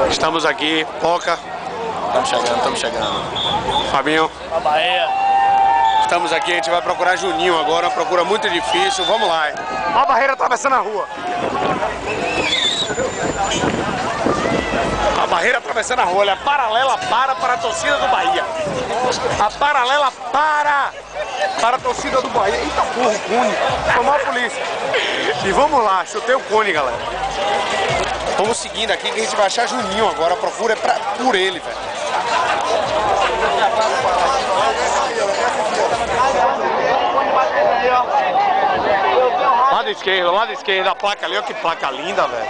Estamos aqui, Poca. Estamos chegando. Fabinho. A Bahia. Estamos aqui, a gente vai procurar Juninho agora, uma procura muito difícil. Vamos lá. Ó a barreira atravessando a rua. A barreira atravessando a rua, olha, a paralela para a torcida do Bahia. A paralela para a torcida do Bahia. Eita porra, o cone. Tomou a polícia. E vamos lá, chutei o cone, galera. Vamos seguindo aqui que a gente vai achar Juninho agora. A procura é por ele, velho. Lado esquerdo, a placa ali, olha que placa linda, velho.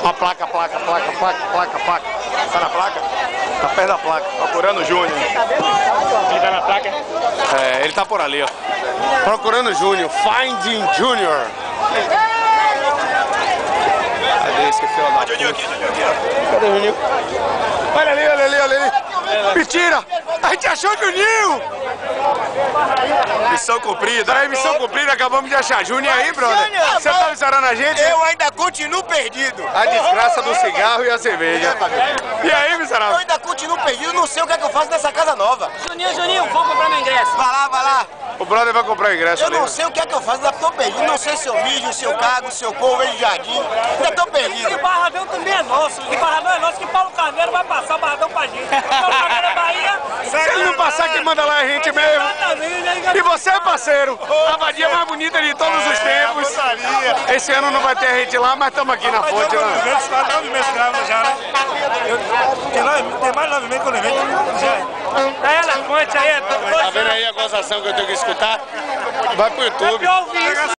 A placa. Tá na placa? Tá perto da placa. Procurando o Júnior. Ele tá na placa? É, ele tá por ali, ó. Procurando o Júnior. Finding Junior. Cadê esse filho da puta? Cadê o Juninho? Olha ali. Mentira! A gente achou o Juninho! Missão cumprida. Peraí, missão cumprida, acabamos de achar. Juninho aí, brother? Você tá avisando a gente? Eu ainda continuo perdido. A desgraça do cigarro e a cerveja. E aí, Eu miserável? ainda continuo perdido, não sei o que é que eu faço nessa casa nova. Juninho, vou comprar meu ingresso. Vai lá. O brother vai comprar o ingresso Eu ali. não sei o que é que eu faço, ainda tô perdido. Não sei se eu mijo, se eu cago, se eu corro, vejo jardim. Ainda tô Que perdido. Barradão também é nosso. Que Barradão é nosso, que Paulo Carneiro vai passar o Barradão pra gente. Paulo Carneiro é Bahia. Se ele não passar, quem manda lá é a gente mesmo. Exatamente. E você, parceiro, a abadia mais bonita de todos os tempos. Esse ano não vai ter a gente lá, mas estamos aqui na fonte, né? Está 9 meses grávida já, né? Tem mais 9 meses que eu levei. É na fonte aí, Tá vendo aí a gozação que eu tenho que escutar? Vai pro YouTube. eu ouvi isso.